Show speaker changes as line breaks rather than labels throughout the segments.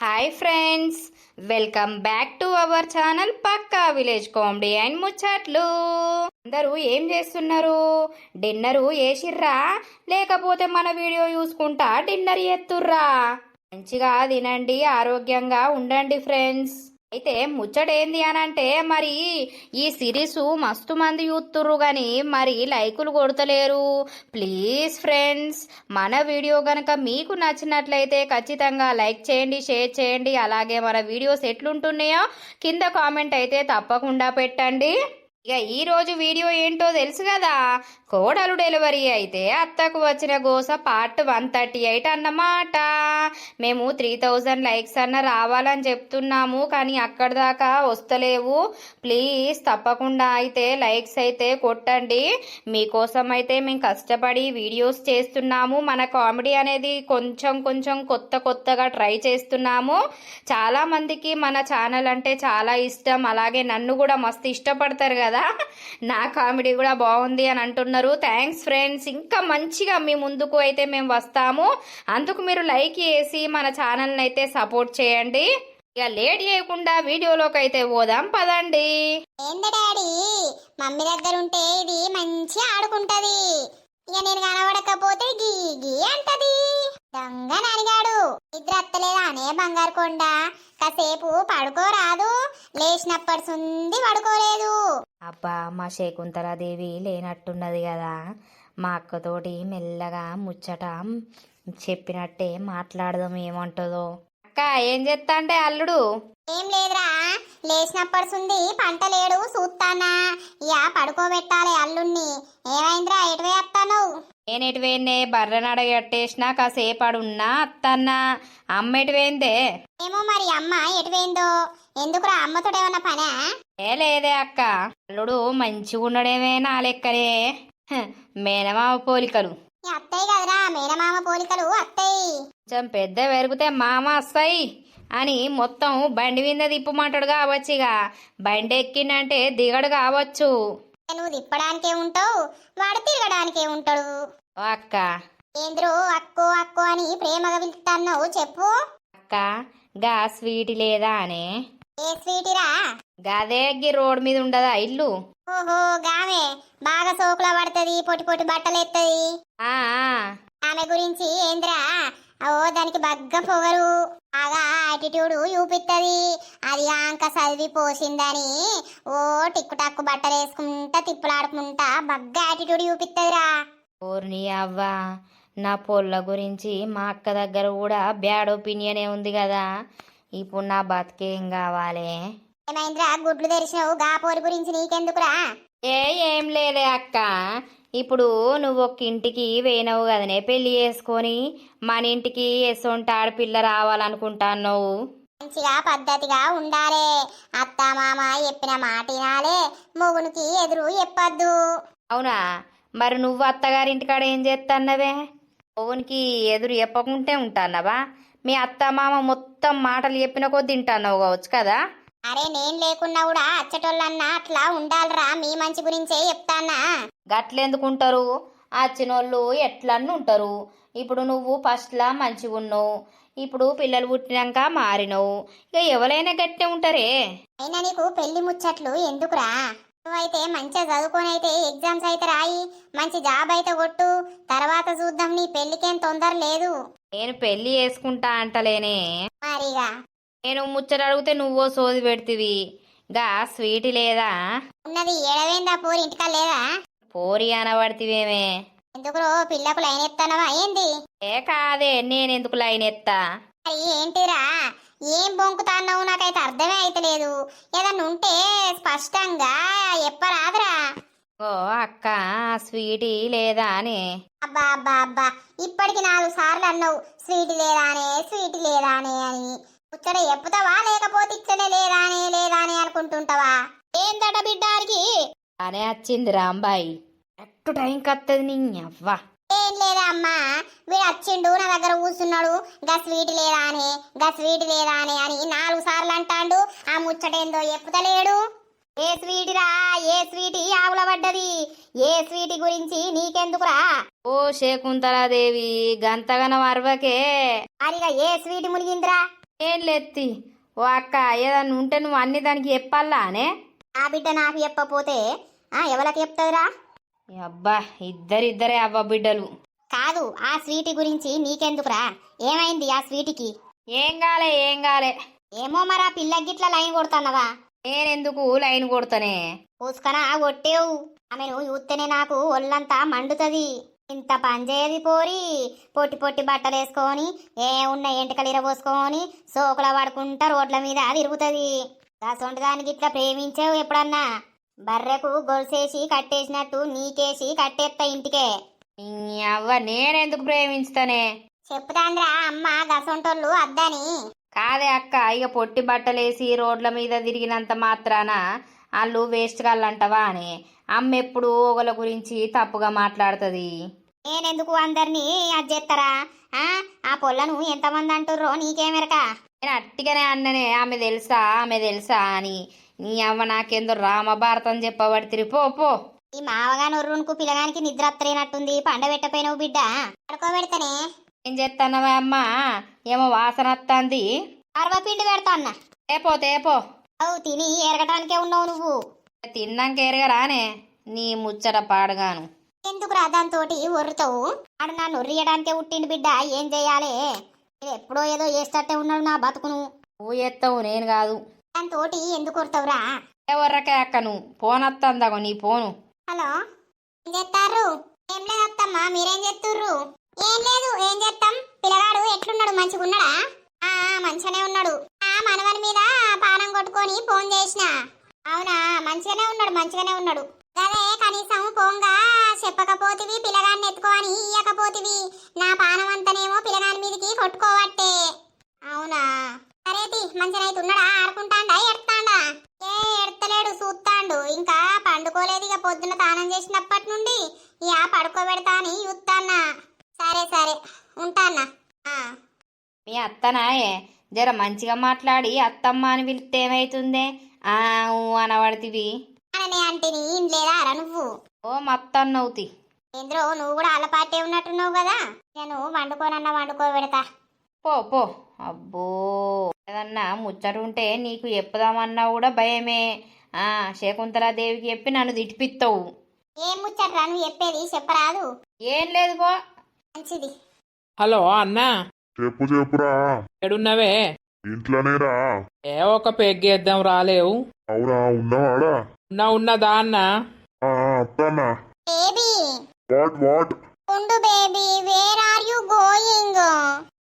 Hi friends, welcome back to our channel పక్కా village comedy and ముచ్చట్లు. అందరూ ఏం చేస్తున్నారు? డిన్నరు చేసిర్రా లేకపోతే మన వీడియో చూసుకుంటా డిన్నర్ చేస్తుర్రా? మంచిగా తినండి, ఆరోగ్యంగా ఉండండి ఫ్రెండ్స్. అయితే ముచ్చటేంది అనంటే, మరి ఈ సిరీస్ మస్తు మంది చూస్తుర్రు కానీ మరి లైకులు కొడతలేరు. ప్లీజ్ ఫ్రెండ్స్, మన వీడియో గనక మీకు నచ్చినట్లయితే ఖచ్చితంగా లైక్ చేయండి, షేర్ చేయండి. అలాగే మన వీడియోస్ ఎట్లుంటున్నాయో కింద కామెంట్ అయితే తప్పకుండా పెట్టండి. ఇక ఈరోజు వీడియో ఏంటో తెలుసు కదా, కోడలు డెలివరీ అయితే అత్తకు వచ్చిన గోస పార్ట్ 138 అన్నమాట. మేము 3000 లైక్స్ అన్న రావాలని చెప్తున్నాము కానీ అక్కడి దాకా వస్తలేవు. ప్లీజ్ తప్పకుండా అయితే లైక్స్ అయితే కొట్టండి. మీకోసం అయితే మేము కష్టపడి వీడియోస్ చేస్తున్నాము. మన కామెడీ అనేది కొంచెం కొంచెం కొత్తగా ట్రై చేస్తున్నాము. చాలామందికి మన ఛానల్ అంటే చాలా ఇష్టం, అలాగే నన్ను కూడా మస్తు ఇష్టపడతారు కదా, నా కామెడీ కూడా బాగుంది అని అంటున్నారు. Thanks friends. ఇంకా మంచిగా మీ ముందుకు అయితే మేము వస్తాము. అందుకు మీరు లైక్ చేసి మన ఛానల్ని అయితే సపోర్ట్ చేయండి. ఇక లేట్ చేయకుండా వీడియోలోకి అయితే పోదాం పదండి.
ఏంది డాడీ, మమ్మీ దగ్గర ఉంటే ఇది మంచిగా ఆడుకుంటది, ఇక నేను కనబడకపోతే గీ గీ అంటది. దొంగ నరిగాడు, నిద్ర అత్తలేదా అనే బంగారు కొండ, కాసేపు పడుకోరాదు, లేచినప్పటి సుంది పడుకోలేదు.
అబ్బా, మా శకుంతలాదేవి లేనట్టున్నది కదా, మా అక్కతోటి మెల్లగా ముచ్చట చెప్పినట్టే మాట్లాడదాం, ఏమంటుందో. అక్క ఏం చేస్తా అంటే అల్లుడు?
ఏం లేదురా, లేచినప్పటి సుంది పంట లేడు చూస్తానా, ఇక పడుకోబెట్టాలి అల్లుణ్ణి. ఏమైందిరా, ఎటు వేస్తాను?
నేను ఎటువేందే, బర్రెనడ కట్టేసినా కాసేపు అడున్నా అత్తన్నా. అమ్మ ఎటువేందే?
ఏమో మరి అమ్మ ఎటువేందో. ఎందుకురా, అమ్మతో ఏమన్నా పనా?
లేదే అక్క, అల్లుడు మంచిగా ఉండడేమే నా లెక్కనే. మేనమామ పోలికలు.
అత్తయ్య కదరా, మేనమామ పోలికలు అత్తయ్య.
కొంచెం పెద్ద పెరిగితే మామ వస్తాయి అని మొత్తం బండి మీద తిప్పమంటాడు కావచ్చు. ఇక బండి ఎక్కిందంటే దిగడు కావచ్చు.
నువ్వు తిప్పడానికే ఉంటావు, వాడు తిరగడానికే ఉంటాడు.
అక్క
ఏంద్రో అక్కో అక్కో అని ప్రేమగా పిలుస్తున్నావు, చెప్పు.
అక్క గా స్వీట్ లేదా అనే?
ఏ స్వీటిరా?
గదే రోడ్ మీద ఉండదా ఇల్లు?
ఓహో గామే, బాగా సోకులా పడుతుంది, పొట్టి పొట్టి బట్టలు ఎత్తది. ఆమె గురించి ఏంద్రా? ఓ దానికి బగ్గ పొగరు, బాగా యాటిట్యూడ్ చూపిస్తుంది. అది ఆంక చదివి పోసిందని ఓ టిక్కు టక్కు బట్టలు వేసుకుంటా తిప్పులాడుకుంటా బగ్గ యాటిట్యూడ్ చూపిస్తుందిరా.
ఓర్ని అవ్వా, నా పొల్ల గురించి మా అక్క దగ్గర కూడా బ్యాడ్ ఒపీనియనే ఉంది కదా. ఇప్పుడు నా బతికేం కావాలి?
ఏమైందిరా, గుడ్లు తెరిచినావు, గా పోరి గురించి నీకెందుకురా?
ఏం లేదే అక్క, ఇప్పుడు నువ్వు ఒక ఇంటికి వేయనవు కదనే పెళ్లి చేసుకొని, మన ఇంటికి ఎసొంటి ఆడపిల్ల రావాలనుకుంటాను.
మంచిగా పద్ధతిగా ఉండాలే, అత్త మామ చెప్పిన మాట వినాలే, మొగునికి ఎదురు చెప్పద్దు.
అవునా? మరి నువ్వు అత్తగారింటికాడ ఏం చేస్తాన్నవే? మొగునికి ఎదురు చెప్పకుంటే ఉంటానవా? మీ అత్త మామ మొత్తం మాటలు చెప్పిన కొద్ది తింటాన్నావు కావచ్చు కదా.
అరే నేను లేకున్నా కూడా అచ్చటోళ్ళన్నా అట్లా ఉండాలరా, మీ మంచి గురించే చెప్తానా.
గట్లెందుకుంటారు? అచ్చినోళ్ళు ఎట్లన్నీ ఉంటారు. ఇప్పుడు నువ్వు ఫస్ట్లా మంచిగా ఉన్నావు, ఇప్పుడు పిల్లలు పుట్టినాక మారినవు, ఇక ఎవరైనా గట్టే ఉంటారే.
అయినా నీకు పెళ్లి ముచ్చట్లు ఎందుకురా? నువ్వైతే మంచిగా చదువుకొని అయితే ఎగ్జామ్స్ అయితే రాయి, మంచి జాబ్ అయితే కొట్టు, తర్వాత చూద్దాం, నీ పెళ్లికేం తొందర లేదు.
నేను పెళ్లి చేసుకుంటా అంటలేనే,
మరిగా
నేను ముచ్చట అడిగితే నువ్వో సోది పెడితివి. గా స్వీట్ లేదా?
ఉన్నది ఏడవేందా పోరి ఇంటికా లేదా?
పోరి అనబడితివేమే.
ఎందుకు పిల్లకు లైన్ ఎత్తానవా ఏంది?
ఏ కాదే, నేనెందుకు లైన్ ఎత్తా?
మరి ఏంటిరా, ఏం బొంకుతాన్నావు? నాకైతే అర్థమే అయితలేదు. ఏదన్నా ఉంటే స్పష్టంగా చెప్పరాదురా.
ఓ అక్క, స్వీటీ లేదా అని.
అబ్బా అబ్బా అబ్బా, ఇప్పటికి 4 సార్లు అన్నావు స్వీట్ లేదానే, స్వీట్ లేదానే అని. ముచ్చట చెప్పుతావా లేకపోతే ఇచ్చనే లేదానే అనుకుంటుంటావా? ఏందట బిడ్డానికి
అనే వచ్చింది రాంబాయి, కరెక్ట్ టైంకి వస్తుంది నీ అవ్వ.
ఏం లేదా అమ్మా, వీడు వచ్చిండు నా దగ్గర కూర్చున్నాడు, గా స్వీట్ లేదా అని 4 సార్లు అంటాడు. ఆ ముచ్చటేందో చెప్పుతలేడు. ఏ స్వీటిరా, ఏ స్వీటి ఆవుల పడ్డది, ఏ స్వీటి గురించి నీకెందుకురా?
ఓ శకుంతలాదేవి, గంతగనం అరవకే.
అరిగా ఏ స్వీటి మునిగిందిరా?
ఏం లేత్తి ఓ అక్క ఏదన్నా ఉంటే నువ్వు అన్ని దానికి చెప్పాలా అనే
ఆ బిడ్డ నాకు చెప్పపోతే ఎవరికి చెప్తుందిరా?
అబ్బా ఇద్దరిద్దరే అవ్వ బిడ్డలు.
కాదు, ఆ స్వీటీ గురించి నీకెందుకురా? ఏమైంది ఆ స్వీటీకి?
ఏం కాలే ఏం కాలే.
ఏమో మరి ఆ పిల్లకి గిట్లా లైన్ కొడతానవా?
నేనెందుకు లైన్ కొడతానే?
పూసుకనా కొట్టేవు. ఆమెను చూస్తేనే నాకు ఒళ్ళంతా మండుతుంది. ఇంత పనిచేయది పోరి. పొట్టి పొట్టి బట్టలు వేసుకొని ఉన్న ఎంటకలు ఇరబోసుకొని సోకుల పడుకుంటా రోడ్ల మీద తిరుగుతుంది. దాసొంటి దానికి ఇట్లా ప్రేమించావు ఎప్పుడన్నా? బర్రెకు గొలుసేసి కట్టేసినట్టు నీకేసి కట్టేస్తా ఇంటికే.
అవ్వ నేనెందుకు ప్రేమించుతానే?
చెప్తాంద్రా అమ్మ గసొంటోళ్ళు అద్దని.
కాదే అక్క, ఇక పొట్టి బట్టలేసి రోడ్ల మీద తిరిగినంత మాత్రాన వాళ్ళు వేస్ట్ కాళ్ళంటవా అని అమ్మ ఎప్పుడు ఒకళ్ళ గురించి తప్పుగా మాట్లాడుతుంది.
నేనెందుకు అందరినీ అజ్జేస్తారా? ఆ పొల్లను ఎంతమంది అంటుర్రో నీకేమెరక?
నేను అట్టిగానే అన్ననే ఆమె తెలుసా అని. నీ అవ్వ నాకేందో రామభారతం చెప్పబడితిరి పో పో.
ఈ మావగా నొర్రునుకు పిల్లగానికి నిద్ర అత్తలేనట్టుంది. పండబెట్టపోయినవు బిడ్డ, పడుకోబెడతానే.
ఏం చేస్తానవా అమ్మ? ఏమో వాసన వస్తుంది.
అరవపిండి పెడతా అన్న.
తేపో
అవు తిని ఎరగటానికే ఉన్నావు నువ్వు.
తిన్నాక ఎరగరానే నీ ముచ్చట పాడగాను.
ఎందుకురా దాంతోటి ఒర్రుతావు? ఆడు నా నొర్రియడానికే ఉట్టిండి బిడ్డ. ఏం చెయ్యాలే? ఎప్పుడో ఏదో చేస్తట్టే ఉన్నాడు నా బతుకును.
నువ్వు ఎత్తావు నేను కాదు.
దాంతోటి ఎందుకు కొడతావురా?
ఎవర్రకే అక్క నువ్వు ఫోన్ వస్తుందాగో నీ ఫోను.
హలో, ఏం చేస్తారు? ఏం లేదు అత్తమ్మా, మీరేం చేస్తుర్రు? ఏం లేదు, ఏం చేస్తాం. పిల్లగాడు ఎట్లున్నాడు? మంచిగా ఉన్నాడా? మంచిగానే ఉన్నాడు. మనవని మీద పానం కొట్టుకొని ఫోన్ చేసిన. అవునా? మంచిగానే ఉన్నాడు. అదే కనీసం పోంగా చెప్పకపోతివి, పిల్లగాడిని ఎత్తుకోని ఇయ్యకపోతివి. నా పానం అంతనేమో పిల్లగాడి మీదకి కొట్టుకోవట్టే. అవునా? సరేటి, మంచిగానైతే ఉన్నాడా? ఆడుకుంటాండా ఎడతాండా? ఎడతలేడు, చూస్తాండు. ఇంకా పండుకోలేదు. ఇక పొద్దున తానం చేసినప్పటి నుండి ఇక పడుకోబెడతా అని చూస్తాన్నా. సరే ఉంటానా.
మీ అత్తనాయే జర మంచిగా మాట్లాడి అత్తమ్మ అని పిలిస్తే ఏమైతుందే? అనబడితివి
అనే అంటేని ఏం లేదా రా నువ్వు?
ఓ మత్తన్నవుతి.
ఏంద్రో నువ్వు కూడా అలపాటే ఉన్నట్టున్నావు కదా. నేను వండుకోబెడతా.
పో అబ్బో, ఏదన్నా ముచ్చటుంటే నీకు చెప్పుదామన్నా కూడా భయమే. శకుంతలాదేవికి చెప్పి నన్ను తిట్టిపిస్తావు.
ఏం ముచ్చట్రా నువ్వు చెప్పేది? చెప్పరాదు.
ఏం లేదు పో.
మంచిది.
హలో అన్నా,
చెప్పురా.
ఎడున్నవే?
ఇంట్లోనేరా.
ఒక పెగ్గేద్దాం రాలేవు?
అవునా, ఉన్నవాడా?
ఉన్నదా అన్న?
అత్తన్నా.
బేబీ,
వాట్
ఉండు baby. Where are you going?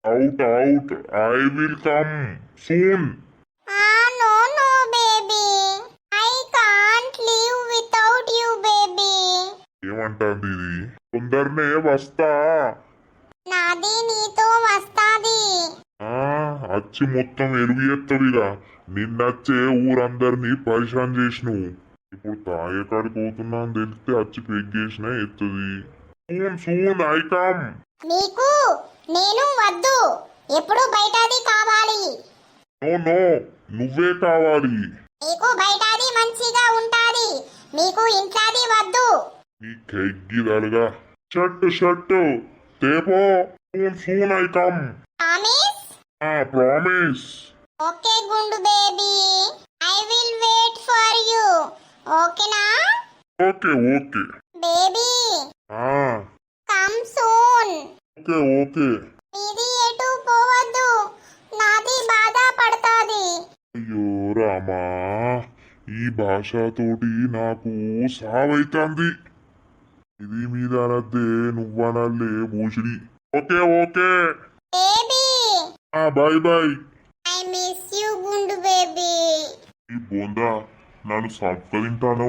Out. I will come soon.
No baby, I can't live without you baby.
ఏమంటాంది ఇది? తొందరనే వస్తా.
నాది నీతో వస్తాది.
అచ్చి మొత్తం ఎరుగు ఎత్తవిగా. నిన్నచ్చే ఊరందరినీ పరిశాన్ చేసినవు. ఇప్పుడు తాగేకాడికి పోతున్నా అని తెలిస్తే అచ్చి పెగ్గేసినా ఎత్తుది. Soon I come.
నీకు నేను వద్దు. ఎప్పుడు బయటది కావాలి.
నో, నువ్వే కావాలి.
నీకు బయటది మంచిగా ఉంటాది. మీకు ఇంట్లోది వద్దు.
నీ కెగ్గిదలుగా. షర్టు తేపో. Soon I come. Promise.
Okay గుండు baby, I will wait for you. ఓకేనా?
Okay
baby, come soon.
Okay.
ఇది ఎటు పోవద్దు. నాది బాధ పడతాది.
అయ్యో రామా, ఈ భాషతోటి నాకు సావైతాంది. ఇది మీద అనద్దే, నువ్వనల్లే భూషిడి. Okay.
Baby,
bye.
I miss you గుండు బేబీ.
ఈ బోందా నన్ను సంపదింటాను.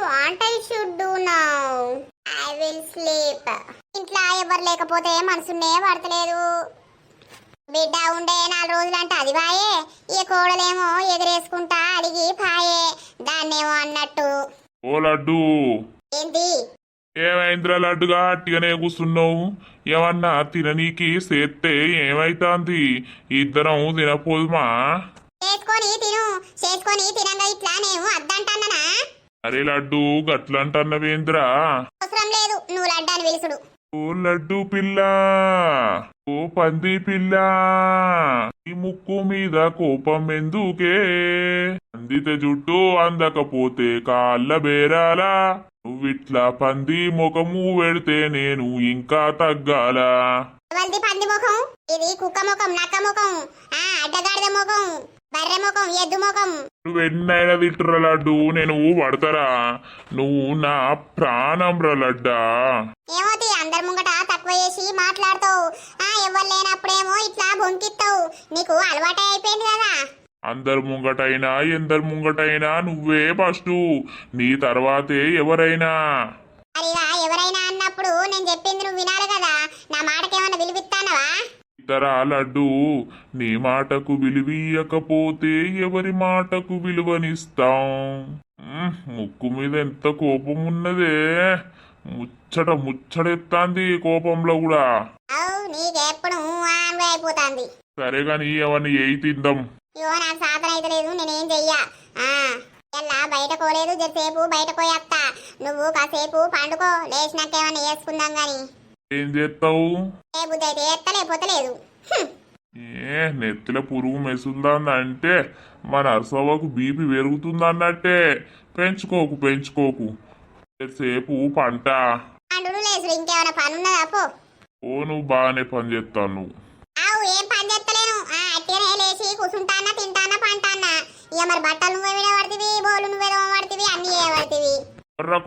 What I should do now? I will sleep. ఇంట్లో ఎవరు లేకపోతే మనసునే పడతలేదు. బిడ్డ ఉండే 4 రోజులంటే అది వాయే. ఈ కోడలేమో ఎదురేసుకుంటా అలిగి పాయే. దాన్నేమో అన్నట్టు.
ఓ లడ్డు,
ఏంది?
ఏమైందిరా లడ్డుగా అట్టిగానే కూర్చున్నావు? ఏమన్నా తిననీకి సేత్తే ఏమైతాంది? ఇద్దరం తినపోదుమా?
చేసుకొని తినంగా ఇట్లా నేను అద్దంటానా?
అరే లడ్డు, గట్లంటన్నవేంద్రా?
అవసరం లేదు నువ్వు లడ్డాని పిలుసుడు.
ఓ లడ్డు పిల్ల, ఓ పంది పిల్ల, ఈ ముక్కు మీద కోపం ఎందుకే? అందితే జుట్టు అందకపోతే కాళ్ళ బేరాలా? నువ్విట్లా పంది ముఖము పెడితే నేను ఇంకా తగ్గాలా?
ఎవరిది పంది ముఖం? ఇది కుక్క ముఖం, నక్క ముఖం, అడ్డగాడిద ముఖం, బర్రె ముఖం, ఎద్దు ముఖం.
నువ్వెన్నైనా తిట్టురా లడ్డు, నేను పడతారా? నువ్వు నా ప్రాణం రా లడ్డా.
ఏమోతి అందరి ముంగట తక్కువ చేసి మాట్లాడతావు. ఎవరు లేనప్పుడేమో ఇట్లా బొంకిస్తావు. నీకు అలవాటే అయిపోయింది కదా.
అందరు ముంగటైనా ఎందరు ముంగటైనా నువ్వే ఫస్ట్, నీ తర్వాతే ఎవరైనా.
అరిగా ఎవరైనా అన్నప్పుడు నేను చెప్పింది నువ్వు వినాలి కదా. నా మాటకేమన్నా విలువిస్తానవా?
ఇతరా లడ్డు, నీ మాటకు విలువీయకపోతే ఎవరి మాటకు విలువనిస్తాం? ముక్కు మీద ఎంత కోపం ఉన్నదే, ముచ్చటెత్తాంది కోపంలో కూడా.
అవు నీకెప్పుడు అయిపోతాంది.
సరే గాని అవన్నీ ఏ తిందాం.
అయ్యో నాకు సాధన అయితే లేదు, నేనేం చెయ్యా. ఎలా బయట పోలేదు, జరసేపు బయట పోయేస్తా. నువ్వు కాసేపు పండుకో, లేచినాకేమన్నా వేసుకుందాం గాని.
ఏం చేస్తావు?
ఏ బుద్ధి అయితే ఎత్త, లేకపోతే లేదు.
నెత్తిలో పురుగు మెసులుందంటే మన నర్సవ్వకు బీపీ పెరుగుతుందన్నట్టే. పెంచుకోకు సేపు పంట.
పండుడు లేసుడు ఇంకేమైనా పని ఉన్నదా? పో.
ఓ నువ్వు బాగానే పని చేస్తావు నువ్వు.
ఆవు ఏం పని చేస్తలేను. అట్టినే లేచి కూర్చుంటానా, తింటానా, పంటానా. ఇక మరి బట్టలు నువ్వే విడబడుతుంది, బోలు నువ్వే పడుతుంది, అన్ని ఏమడుతుంది.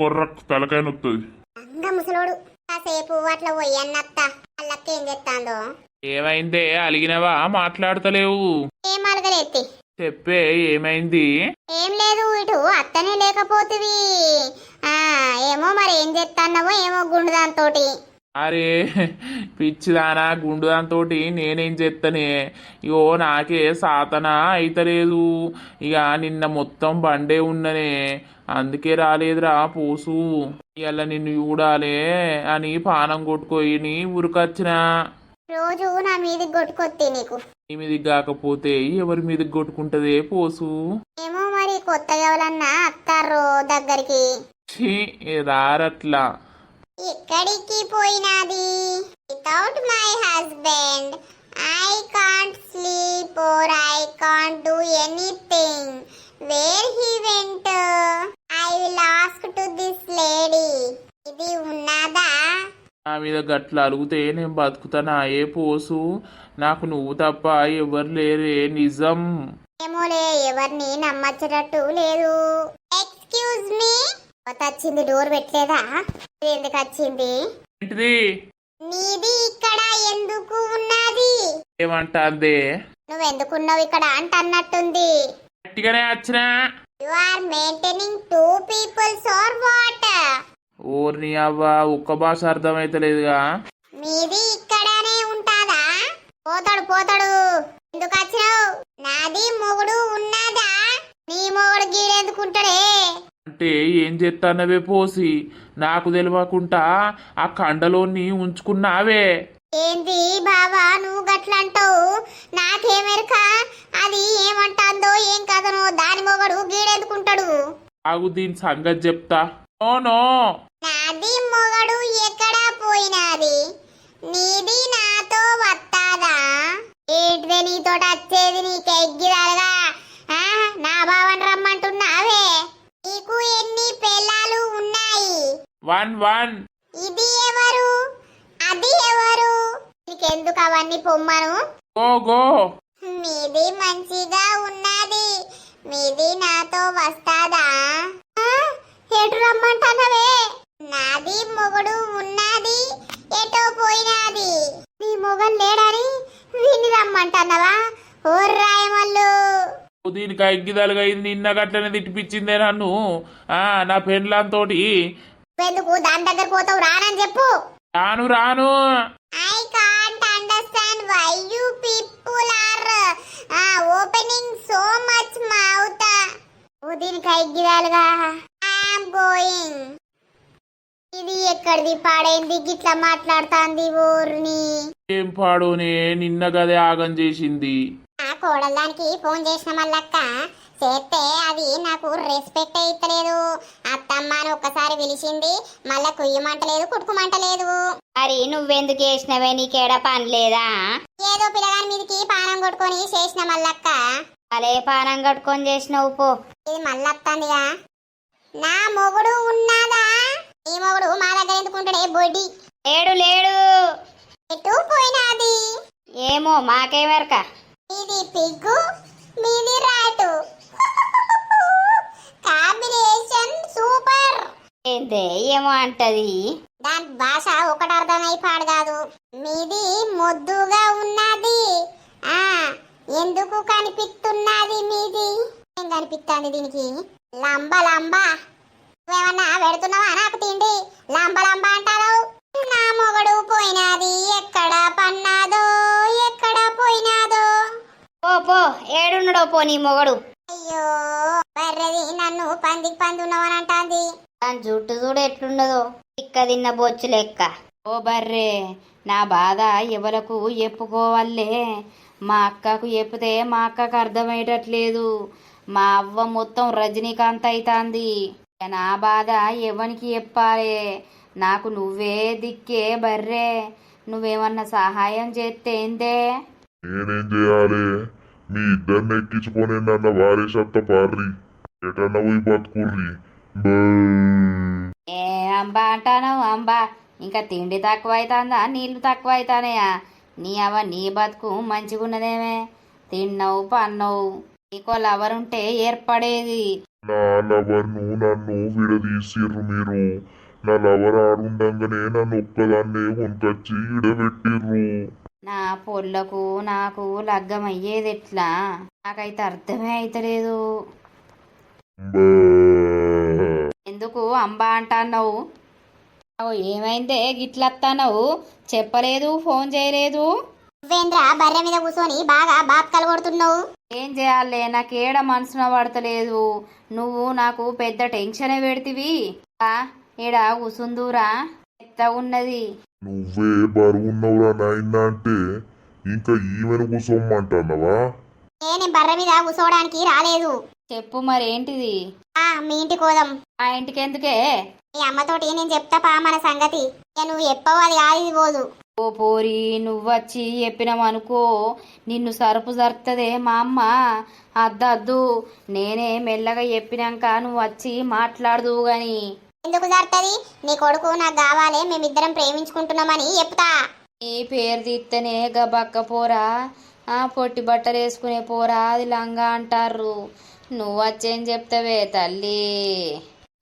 కొర్ర తలకాయ నొప్పుతుంది.
అంగ ముసలోడు కాసేపు అట్లా పోయి అన్నత్త అల్లక్క ఏం చేస్తాందో.
ఏమైందే అలిగినవా? మాట్లాడతలేవు.
ఏం అలగలేత్తి?
చెప్పే ఏమైంది?
ఏం లేదు, ఇటు అత్తనే లేకపోతివి. ఏమో మరి ఏం చేస్తాన్నావో ఏమో గుండు దాంతోటి.
అరే పిచ్చిదానా, గుండు దాంతోటి నేనేం చేస్తానే? ఇగో నాకే సాతన అయితలేదు. ఇక నిన్న మొత్తం బండే ఉన్ననే, అందుకే రాలేదురా పోసు. ఇవాళ నిన్ను చూడాలే అని పానం కొట్టుకొని ఉరికొచ్చినా.
రోజు నా మీదకి కొట్టుకొత్తి నీకు.
నీ మీదకి కాకపోతే ఎవరి మీదకి కొట్టుకుంటదే పోసు?
ఏమో మరి కొత్తగా ఎవరన్నా అత్తారో దగ్గరికి.
రారట్లా.
ఎక్కడికి పోయినాది? Without my husband I can't sleep are I can't do anything. Where he went? I will ask to this lady. ఇది ఉన్నదా?
నా మీద గట్ల అలుగుతే నేను బతుకుతానా ఏ పోసు? నాకు నువ్వు తప్ప ఎవరు లేరే, నిజం.
ఏమోలే, ఎవరిని నమ్మచ్చేటట్టు లేదు. Excuse me. వచ్చింది, డోర్ పెట్టలేదా? ఎందుకు వచ్చింది?
ఏంటిది?
నీది ఇక్కడ ఎందుకు ఉన్నది?
ఏమంటాందే?
నువ్వెందుకున్నావు ఇక్కడ అంట అన్నట్టుంది.
గట్టిగానే వచ్చినా.
You are maintaining two peoples or what?
ఓర్ని అవ్వ, ఒక్క భాష అర్థమైతలేదుగా.
మీది ఇక్కడనే ఉంటాదా? పోతాడు. ఎందుకు వచ్చినావు? నాది మొగుడు ఉన్నదా? నీ మొగుడు గీడెందుకుంటాడే?
అంటే ఏం చేస్తానవే పోసి? నాకు తెలియకుండా ఆ కండలోని ఉంచుకున్నావే.
ఏంది బావా నువ్వు గట్లంటావు? నాకేమెరక అది ఏమంటాందో ఏం కథనో. దాని మొగడు గీడెందుకుంటాడు?
ఆగు, దీని సంగతి చెప్తా. నో
నాది మొగడు ఎక్కడా పోయినాది? నీది నాతో వస్తాదా? ఏంటిదే నీతో వచ్చేది? నీకు ఎగ్గిదాలుగా నా బావని రమ్మంటున్నావే? నీకు ఎన్ని పిల్లలు ఉన్నాయి?
వన్.
ఇది ఎవరు? అది ఎవరు? నీకెందుకు అవన్నీ పొమ్మను?
గో.
మీది మంచిగా ఉన్నది. మీది నాతో వస్తాదా? ఎటు రమ్మంటానవే? నాది మొగుడు ఉన్నది, ఎటో పోయినాది. నీ మొగలు లేడని వీణ్ణి రమ్మంటానవా? ఓ రాయమల్లు,
దీనికి అగ్గిదలుగా ఇది నిన్న గట్లనే తిట్టిపించిందే నన్ను. నా పెండ్లాంతోటి.
ఎందుకు దాని దగ్గర పోతావు? రానని చెప్పు.
రాను.
I can't understand why you people are opening so much mouth. ఓ దీనికి అగ్గిదాలుగా. I am going. ఇది ఎక్కడిది పాడైంది? గిట్లా మాట్లాడుతాంది ఊర్ని.
ఏం పాడోనే, నిన్న గదే ఆగం చేసింది.
నాకు కోడల్దానికి ఫోన్ చేసిన మల్లక్క చేస్తే అది నాకు రెస్పెక్ట్ ఇస్తలేదు. అత్తమ్మ అని ఒక్కసారి పిలిచింది, మళ్ళా కుయ్యమంటలేదు కుట్టుకుమంటలేదు.
మరి నువ్వెందుకు చేసినవే? నీకేడా పని లేదా?
ఏదో పిల్లగాని మీదకి పానం కొట్టుకొని చేసిన మల్లక్క.
అలే పానం కట్టుకొని చేసినవు పో.
ఇది మళ్ళత్తందిగా. నా మొగుడు ఉన్నాదా? ఈ మొగుడు మా దగ్గర ఎందుకుంటాడే బొడ్డి?
లేడు లేడు.
ఎటు పోయినాది?
ఏమో మాకేమెరక.
ఇది పిగ్గు, మీది రాటు. Combination super.
ఏందే ఏమో అంటది.
దాని భాష ఒకటి అర్థమైపాడు కాదు. మీది మొద్దుగా ఉన్నది. ఆ ఎందుకు కనిపిస్తున్నది మీది? ఏం కనిపిస్తుంది దీనికి? లంబ లంబ. నువ్వేమన్నా పెడుతున్నావా నాకు తిండి? లంబ లంబ అంటారు. నా మొగడు పోయినాది, ఎక్కడ పన్నాదో ఎక్కడ పోయినాదో.
పో పో, ఏడున్నడో పో నీ మొగడు.
అయ్యో బర్రెది నన్ను పందికి పందున్నావని అంటాంది.
దాని జుట్టు చూడు ఎట్లుండదో, ఇక్క తిన్న బొచ్చు లెక్క. ఓ బర్రే, నా బాధ ఎవలకు చెప్పుకోవాలే. మా అక్కకు చెప్తే మా అక్కకు అర్థమయ్యేటట్లేదు. మా అవ్వ మొత్తం రజనీకాంత్ అవుతుంది. నా బాధ ఎవరికి చెప్పాలి? నాకు నువ్వే దిక్కే బర్రే. నువ్వేమన్నా సహాయం చేస్తే ఏందే?
నేనేం చేయాలి? మీ ఇద్దరిని ఎక్కించుకొని నన్ను వారేసత్త పార్రి, ఎటన్నా పోయి బతుకుర్రి.
ఏ అంబా అంటాను అంబా? ఇంకా తిండి తక్కువ అవుతుందా, నీళ్లు తక్కువ అవుతానయా? నీ అవ్వ నీ బతుకు మంచిగున్నదేమే. తిన్నావు పన్నావు, నీకో లవరుంటే ఏర్పడేది.
నా లవర్ను నన్ను విడదీసిర్రు మీరు. నా లవర్ ఆడుండగానే నన్ను ఒక్కదాన్నే కొనుకొచ్చి ఇడబెట్టిర్రు.
నా పొల్లకు నాకు లగ్గమయ్యేది ఎట్లా? నాకైతే అర్థమే అయితలేదు.
బా.
ఎందుకు అంబా అంటాన్నావు? ఏమైందే గిట్లత్తానవు? చెప్పలేదు, ఫోన్ చేయలేదు.
నువ్వేంద్ర బర్రె మీద కూర్చొని బాగా బాప్కలు కొడుతున్నావు?
ఏం చేయాలే, నాకేడ మనసున పడతలేదు. నువ్వు నాకు పెద్ద టెన్షనే పెడితివి. ఈడ కూసుందూరా ఎత్త ఉన్నది.
నువ్వే బరువున్నవురా నాయనా అంటే ఇంకా ఈమెను కూసోమ్మంటున్నావా?
నేను బర్రె మీద కూర్చోవడానికి రాలేదు.
చెప్పు మరేంటిది?
మీ ఇంటికి పోదాం.
ఆ ఇంటికెందుకే?
మీ అమ్మతోటి నేను చెప్తా పా మన సంగతి. ఇక నువ్వు చెప్పవు అది కాదు ఇది పోదు.
ఓ పోరి, నువ్వొచ్చి చెప్పినావనుకో నిన్ను సరుపు జరుపుతుందే మా అమ్మ. అద్దద్దు, నేనే మెల్లగా చెప్పినాక నువ్వు వచ్చి మాట్లాడదువు గాని.
ఎందుకు జరుగుతుంది? నీ కొడుకు నాకు కావాలి, మేమిద్దరం ప్రేమించుకుంటున్నామని చెప్తా.
నీ పేరు తీస్తేనే గబక్క పోరా, పొట్టి బట్టలు వేసుకునే పోరా అది లంగా అంటారు. నువ్వు వచ్చేం చెప్తావే తల్లి?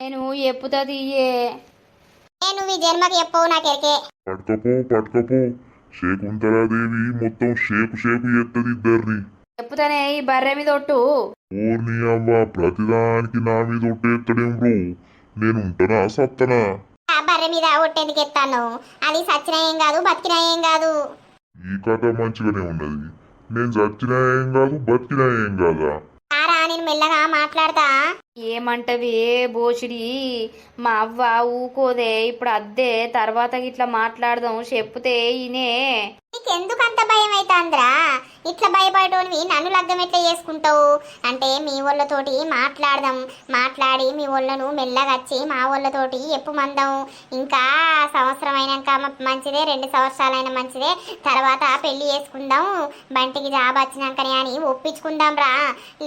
నేను చెప్పుతా తీయే.
నువ్వు ఈ జన్మకి చెప్పవు నాకెరికే.
పట్టుకపో. శకుంతలాదేవి మొత్తం షేపు ఎత్తది ఇద్దరిని.
చెప్పుతానే ఈ బర్రె మీద ఒట్టు.
ఓర్ని అవ్వ, ప్రతిదానికి నా మీద ఒట్టేత్తడేం బ్రో? నేను ఉంటనా సత్తనా?
ఆ బర్రె మీద ఒట్టేందుకు ఎత్తాను? అది సచ్చినా ఏం కాదు, బతికినా ఏం కాదు.
ఈ కథ మంచిగానే ఉన్నది. నేను చచ్చినా ఏం కాదు, బతికినా ఏం కాదా?
నేను మెల్లగా మాట్లాడతా.
ఏమంటవి బోసిడి? మా అవ్వ ఊకోదే. ఇప్పుడు అద్దే తర్వాత ఇట్లా మాట్లాడదాం చెప్తే ఈయనే.
నీకెందుకు అంత భయం అవుతుందిరా? ఇట్లా భయపడటోనివి నన్ను లగ్గం ఎట్లా చేసుకుంటావు? అంటే మీ వాళ్ళతోటి మాట్లాడి మీ వాళ్ళను మెల్లగా వచ్చి మా వాళ్ళతోటి ఎప్పు మందం. ఇంకా సంవత్సరం అయినాక మంచిదే, 2 సంవత్సరాలైనా మంచిదే, తర్వాత పెళ్లి చేసుకుందాం, బంటికి జాబ్ వచ్చినాకనే అని ఒప్పించుకుందాం రా.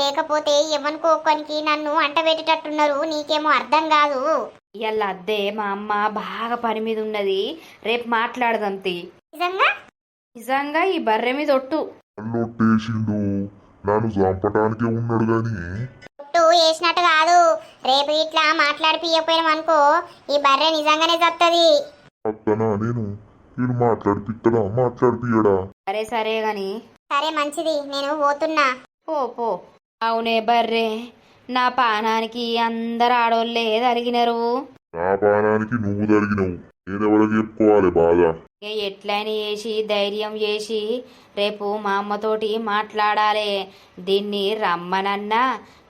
లేకపోతే ఎవరికొక్కనికి నన్ను అంట పెట్టేటట్టున్నారు. నీకేమో అర్థం కాదు.
ఇవాళ అద్దే మా అమ్మ బాగా పని మీద ఉన్నది, రేపు మాట్లాడదాం తీ. నిజంగా ఈ బర్రె మీద ఒట్టు.
నన్ను నన్ను చంపటానికే ఉన్నాడు గాని
ఒట్టు వేసినట్టు కాదు. రేపు ఇట్లా మాట్లాడిపియపోయినాం అనుకో ఈ బర్రె నిజంగానే చత్తది.
అత్తనా నేను మాట్లాడిపియడా?
సరే గాని.
సరే మంచిది, నేను పోతున్నా.
పో. అవునే బర్రే, నా పానానికి అందరు ఆడోళ్ళే తరిగినరు.
నా పానానికి నువ్వు తరిగినవు, నేనెవరికి చెప్పుకోవాలి బాధ?
ఎట్లయినా చేసి ధైర్యం చేసి రేపు మా అమ్మతోటి మాట్లాడాలి. దీన్ని రమ్మనన్నా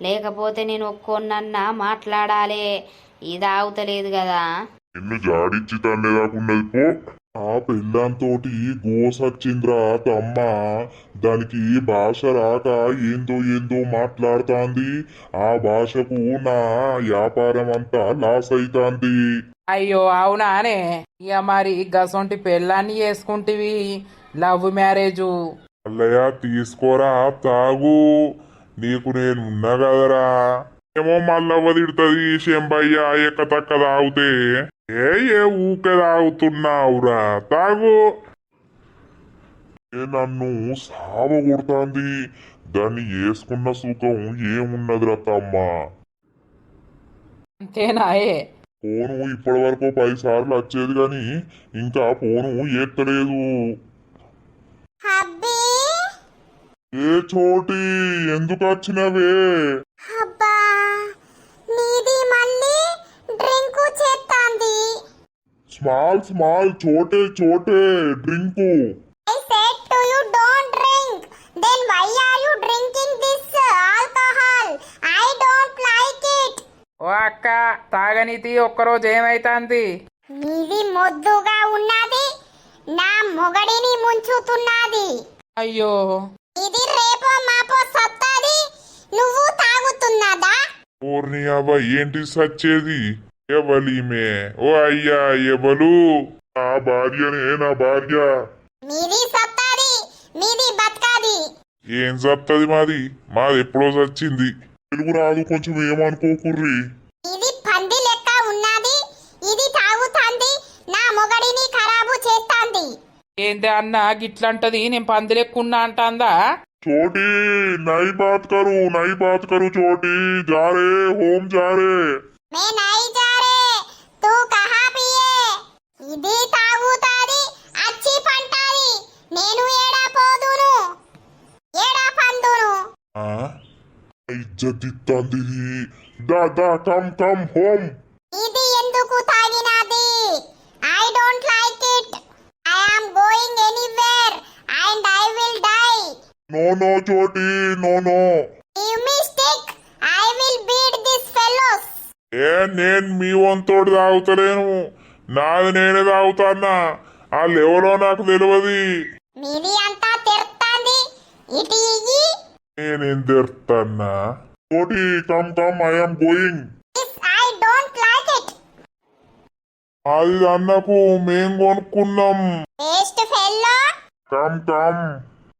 లేకపోతే నేను ఒక్కొన్నన్నా మాట్లాడాలి. ఇది ఆగుతలేదు కదా.
నిన్ను జాడిచ్చి తన్నేదాకున్నది పో. ఆ పెళ్ళంతోటి గోసొచ్చింద్రా తమ్మ. దానికి భాష రాక ఏందో ఏందో మాట్లాడుతాంది. ఆ భాషకు నా వ్యాపారం అంతా లాస్ అయితాంది.
అయ్యో అవునానే, ఇక మరి గసొంటి పెళ్ళాన్ని చేసుకుంటివి, లవ్ మ్యారేజు.
అల్లయ్య తీసుకోరా తాగు, నీకు నేనున్నా కదరా. ఏమో మళ్ళవ్వ తిడుతుంది శంబయ్య ఎక్క తక్క తాగితే. ఏ ఊకే తాగుతున్నావురా, తాగు. నన్ను సావ కొడుతాంది. దాన్ని వేసుకున్న సుఖం ఏమున్నదిరా తమ్మా.
అంతేనాయే?
ఫోను ఇప్పటి వరకు 10 సార్లు వచ్చేది గాని ఇంకా ఫోను ఎత్తలేదు.
హబ్బీ
ఏ చోటి ఎందుకు వచ్చినవే?
అబ్బా నీది మళ్ళీ డ్రింకు చేస్తాంది.
స్మాల్ స్మాల్ చోటే చోటే drink.
I said to you don't drink. Then why are you drinking this alcohol? I don't like it.
ఓ అక్క, తాగనీతి ఒక్కరోజు ఏమైతాంది?
నీది మొద్దుగా ఉన్నది, నా మొగడిని ముంచుతున్నది.
అయ్యో
ఇది రేపో మాపో సత్తది, నువ్వు తాగుతున్నదా?
ఓర్ని అవ్వ ఏంటి సచ్చేది? ఎవలీమే? ఓ అయ్యా ఎవలు? నా భార్యనే, నా భార్య.
మీది సత్తది, మీది బతకాది.
ఏం సత్తది మాది? మాది ఎప్పుడో సచ్చింది. తెలుగు రాదు, కొంచెం ఏమనుకోకుర్రి.
ఇది పంది లెక్క ఉన్నది, ఇది తాగుతాంది, నా మొగడిని ఖరాబు చేస్తాంది.
ఏంటి అన్న గిట్లంటది? నేను పందిలెక్కున్నా అంటాందా?
छोटी नई बात करो छोटी, जा रे होम जा रे.
मैं नहीं जा रे, तू कहाँ पिए? ఇది తాగుతాది, అచ్చి పంటాది, నేను ఏడా పోదును, ఏడా పందును.
ఆ ఇజ్జత్ ఇత్తాంది. దా దా కమ్ కమ్ హోమ్.
ఇది ఎందుకు తాగినాది? I don't like it. I am going anywhere and I will die.
No no छोटी no no.
Give me stick, I will beat these fellows.
నేను మీ వంతోటి తాగుతలేను, నాది నేనే తాగుతాన్నా. వాళ్ళు ఎవరో నాకు తెలియదు.
మీది అంతా తెరుతాంది, ఇటు ఇయ్యి.
నేనేం తెరుతాన్నా? छोटी come come, I am going.
This I don't like it.
అది అన్నకు మేం కొనుక్కున్నాం.
Waste fellow,
come come.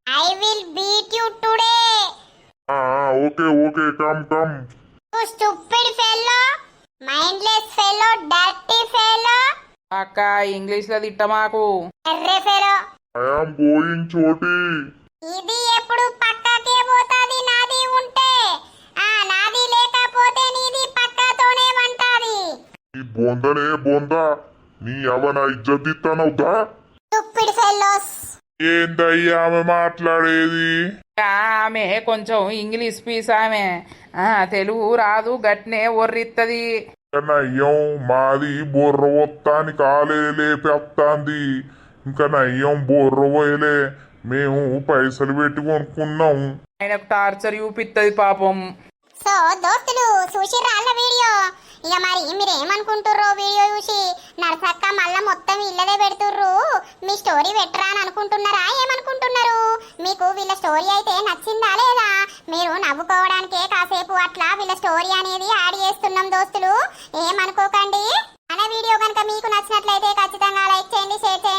I will beat you today.
Okay okay come come.
You stupid fellow, mindless fellow, dirty fellow,
అక్క ఇంగ్లీష్ లో తిట్టమాకు.
ఎర్రే fellow.
I am going చోటీ.
ఇది ఎప్పుడు పక్కకే పోతాది నాది ఉంటే, నాది లేకపోతే నీది పక్కతోనే వంటాది.
ఈ బొందనే బొంద, నీ అవన ఇజ్జత్ ఇస్తానవుతా?
Stupid fellows.
ఏందయ్యా ఆమె మాట్లాడేది?
ఆమె కొంచెం ఇంగ్లీష్ పీస్ ఆమె. తెలుగు రాదు, గట్నే ఒర్రిత్తది.
నయ్యం మాది బొర్ర వత్తాని కాలే లేపేస్తాంది. ఇంకా నయ్యం బొర్ర పోయలే, మేము పైసలు పెట్టి కొనుక్కున్నాం.
ఆయనకు టార్చర్ చూపిత్తది పాపం.
సో దోస్తులు చూసిర్రా అల్ల వీడియో? ఇక మరి మీరు ఏమనుకుంటుర్రో వీడియో చూసి? నరసక్క మళ్ళా మొత్తం ఇల్లదే పెడుతుర్రు, మీ స్టోరీ పెట్టరా అని అనుకుంటున్నారా? ఏమనుకుంటున్నారు? మీకు వీళ్ళ స్టోరీ అయితే నచ్చిందా లేదా? మీరు నవ్వుకోవడానికే కాసేపు అట్లా వీళ్ళ స్టోరీ అనేది యాడ్ చేస్తున్నాం దోస్తులు, ఏమనుకోకండి. మన వీడియో కనుక మీకు నచ్చినట్లయితే ఖచ్చితంగా లైక్ చేయండి, షేర్ చేయండి.